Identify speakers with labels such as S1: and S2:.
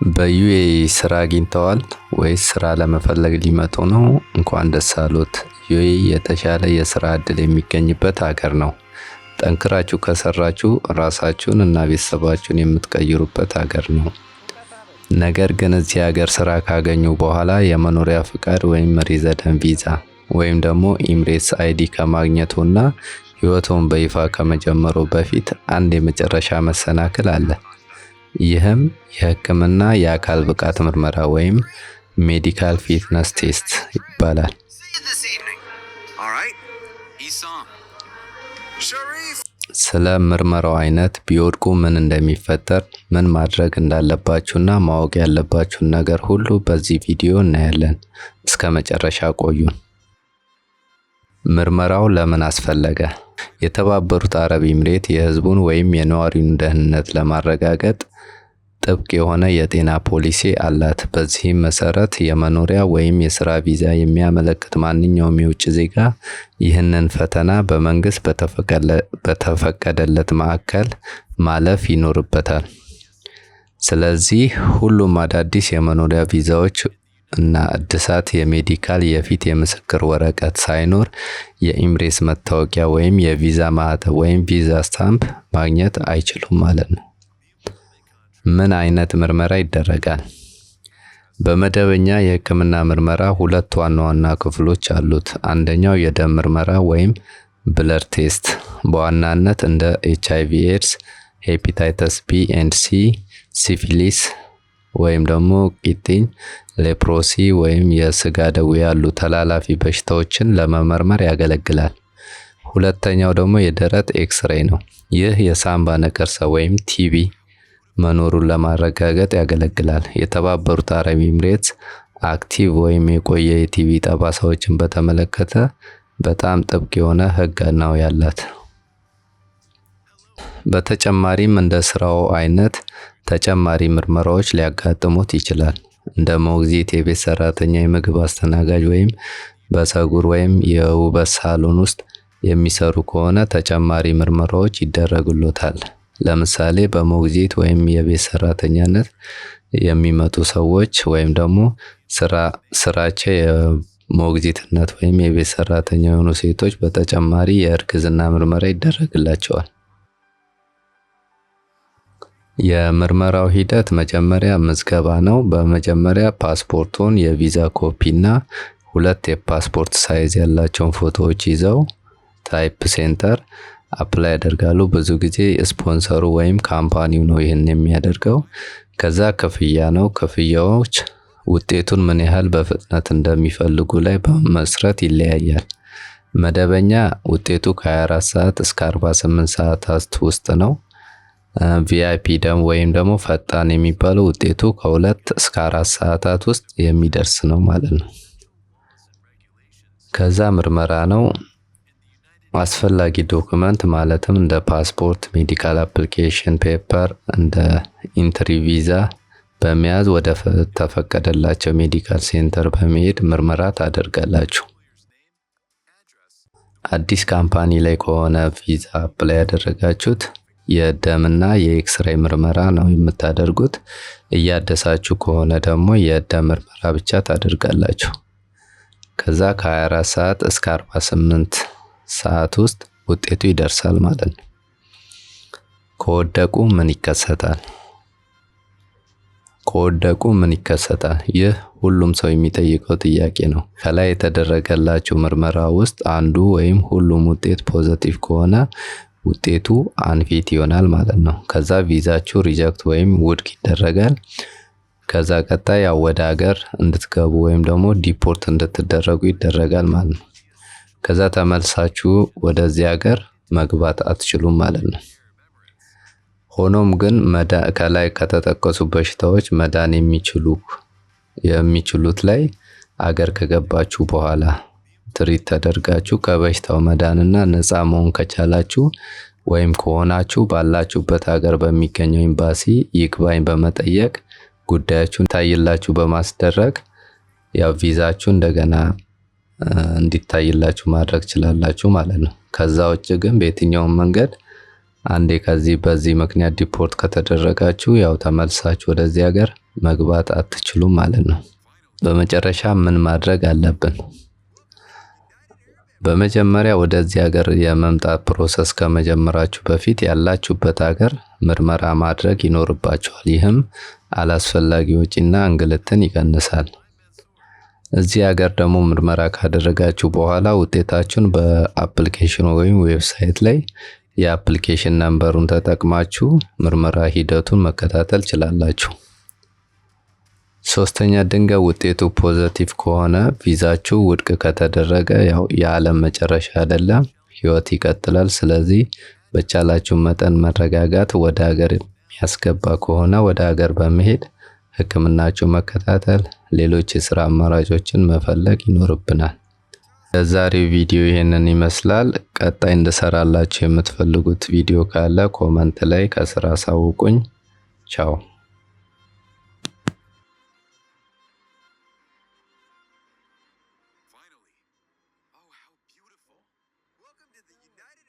S1: በዩኤኢ ስራ አግኝተዋል ወይስ ስራ ለመፈለግ ሊመጡ ነው? እንኳን ደስ አሎት! ዩኤኢ የተሻለ የስራ እድል የሚገኝበት ሀገር ነው። ጠንክራችሁ ከሰራችሁ ራሳችሁን እና ቤተሰባችሁን የምትቀይሩበት ሀገር ነው። ነገር ግን እዚህ ሀገር ስራ ካገኙ በኋላ የመኖሪያ ፍቃድ ወይም ሬዚደንት ቪዛ ወይም ደግሞ ኢሚሬትስ አይዲ ከማግኘቱና ህይወቱን በይፋ ከመጀመሩ በፊት አንድ የመጨረሻ መሰናክል አለ። ይህም የህክምና የአካል ብቃት ምርመራ ወይም ሜዲካል ፊትነስ ቴስት ይባላል። ስለ ምርመራው አይነት፣ ቢወድቁ ምን እንደሚፈጠር፣ ምን ማድረግ እንዳለባችሁና ማወቅ ያለባችሁን ነገር ሁሉ በዚህ ቪዲዮ እናያለን። እስከ መጨረሻ ቆዩን። ምርመራው ለምን አስፈለገ? የተባበሩት አረብ ኤሚሬት የህዝቡን ወይም የነዋሪውን ደህንነት ለማረጋገጥ ጥብቅ የሆነ የጤና ፖሊሲ አላት። በዚህም መሰረት የመኖሪያ ወይም የስራ ቪዛ የሚያመለክት ማንኛውም የውጭ ዜጋ ይህንን ፈተና በመንግስት በተፈቀደለት ማዕከል ማለፍ ይኖርበታል። ስለዚህ ሁሉም አዳዲስ የመኖሪያ ቪዛዎች እና እድሳት የሜዲካል የፊት የምስክር ወረቀት ሳይኖር የኢሚሬትስ መታወቂያ ወይም የቪዛ ማህተም ወይም ቪዛ ስታምፕ ማግኘት አይችሉም ማለት ነው። ምን አይነት ምርመራ ይደረጋል? በመደበኛ የህክምና ምርመራ ሁለት ዋና ዋና ክፍሎች አሉት። አንደኛው የደም ምርመራ ወይም ብለድ ቴስት በዋናነት እንደ ኤችአይቪ ኤድስ፣ ሄፓታይተስ ቢ ኤንድ ሲ፣ ሲፊሊስ ወይም ደግሞ ቂጢኝ፣ ሌፕሮሲ ወይም የስጋ ደዌ ያሉ ተላላፊ በሽታዎችን ለመመርመር ያገለግላል። ሁለተኛው ደግሞ የደረት ኤክስሬይ ነው። ይህ የሳምባ ነቀርሳ ወይም ቲቢ መኖሩን ለማረጋገጥ ያገለግላል። የተባበሩት አረብ ኤሚሬትስ አክቲቭ ወይም የቆየ የቲቢ ጠባሳዎችን በተመለከተ በጣም ጥብቅ የሆነ ህግ ነው ያላት። በተጨማሪም እንደ ስራው አይነት ተጨማሪ ምርመራዎች ሊያጋጥሙት ይችላል። እንደ ሞግዚት፣ የቤት ሰራተኛ፣ የምግብ አስተናጋጅ ወይም በፀጉር ወይም የውበት ሳሎን ውስጥ የሚሰሩ ከሆነ ተጨማሪ ምርመራዎች ይደረጉሎታል። ለምሳሌ በሞግዚት ወይም የቤት ሰራተኛነት የሚመጡ ሰዎች ወይም ደግሞ ስራቸው የሞግዚትነት ወይም የቤት ሰራተኛ የሆኑ ሴቶች በተጨማሪ የእርግዝና ምርመራ ይደረግላቸዋል። የምርመራው ሂደት መጀመሪያ ምዝገባ ነው። በመጀመሪያ ፓስፖርቱን፣ የቪዛ ኮፒና 2 የፓስፖርት ሳይዝ ያላቸውን ፎቶዎች ይዘው ታይፕ ሴንተር አፕላይ ያደርጋሉ። ብዙ ጊዜ ስፖንሰሩ ወይም ካምፓኒው ነው ይህን የሚያደርገው። ከዛ ክፍያ ነው። ክፍያዎች ውጤቱን ምን ያህል በፍጥነት እንደሚፈልጉ ላይ በመመስረት ይለያያል። መደበኛ ውጤቱ ከ24 ሰዓት እስከ 48 ሰዓታት ውስጥ ነው። ቪአይፒ ወይም ደግሞ ፈጣን የሚባለው ውጤቱ ከ2 እስከ 4 ሰዓታት ውስጥ የሚደርስ ነው ማለት ነው። ከዛ ምርመራ ነው። አስፈላጊ ዶክመንት ማለትም እንደ ፓስፖርት፣ ሜዲካል አፕሊኬሽን ፔፐር፣ እንደ ኢንትሪ ቪዛ በመያዝ ወደ ተፈቀደላቸው ሜዲካል ሴንተር በመሄድ ምርመራ ታደርጋላችሁ። አዲስ ካምፓኒ ላይ ከሆነ ቪዛ አፕላይ ያደረጋችሁት የደምና የኤክስሬይ ምርመራ ነው የምታደርጉት። እያደሳችሁ ከሆነ ደግሞ የደም ምርመራ ብቻ ታደርጋላችሁ። ከዛ ከ24 ሰዓት እስከ 48 ሰዓት ውስጥ ውጤቱ ይደርሳል ማለት ነው። ከወደቁ ምን ይከሰታል? ይህ ሁሉም ሰው የሚጠይቀው ጥያቄ ነው። ከላይ የተደረገላችሁ ምርመራ ውስጥ አንዱ ወይም ሁሉም ውጤት ፖዚቲቭ ከሆነ ውጤቱ አንፊት ይሆናል ማለት ነው። ከዛ ቪዛችሁ ሪጀክት ወይም ውድቅ ይደረጋል። ከዛ ቀጣይ ወደ ሀገር እንድትገቡ ወይም ደግሞ ዲፖርት እንድትደረጉ ይደረጋል ማለት ነው። ከዛ ተመልሳችሁ ወደዚህ ሀገር መግባት አትችሉም ማለት ነው። ሆኖም ግን ከላይ ከተጠቀሱ በሽታዎች መዳን የሚችሉት ላይ አገር ከገባችሁ በኋላ ትሪት ተደርጋችሁ ከበሽታው መዳንና ነፃ መሆን ከቻላችሁ ወይም ከሆናችሁ ባላችሁበት ሀገር በሚገኘው ኤምባሲ ይግባኝ በመጠየቅ ጉዳያችሁን ታይላችሁ በማስደረግ ቪዛችሁ እንደገና እንዲታይላችሁ ማድረግ ትችላላችሁ ማለት ነው። ከዛ ውጭ ግን በየትኛውም መንገድ አንዴ በዚህ ምክንያት ዲፖርት ከተደረጋችሁ ተመልሳችሁ ወደዚህ ሀገር መግባት አትችሉም ማለት ነው። በመጨረሻ ምን ማድረግ አለብን? በመጀመሪያ ወደዚህ ሀገር የመምጣት ፕሮሰስ ከመጀመራችሁ በፊት ያላችሁበት ሀገር ምርመራ ማድረግ ይኖርባችኋል። ይህም አላስፈላጊ ወጪና እንግልትን ይቀንሳል። እዚህ ሀገር ደግሞ ምርመራ ካደረጋችሁ በኋላ ውጤታችሁን በአፕሊኬሽኑ ወይም ዌብሳይት ላይ የአፕሊኬሽን ነምበሩን ተጠቅማችሁ ምርመራ ሂደቱን መከታተል ትችላላችሁ። ሶስተኛ ድንገት ውጤቱ ፖዚቲቭ ከሆነ ቪዛችሁ ውድቅ ከተደረገ ያው የዓለም መጨረሻ አይደለም፣ ህይወት ይቀጥላል። ስለዚህ በቻላችሁ መጠን መረጋጋት፣ ወደ ሀገር የሚያስገባ ከሆነ ወደ ሀገር በመሄድ ህክምናችሁ መከታተል፣ ሌሎች የስራ አማራጮችን መፈለግ ይኖርብናል። የዛሬው ቪዲዮ ይሄንን ይመስላል። ቀጣይ እንድሰራላችሁ የምትፈልጉት ቪዲዮ ካለ ኮመንት ላይ ከስራ አሳውቁኝ። ቻው።
S2: Finally. Oh, how beautiful. Welcome to the United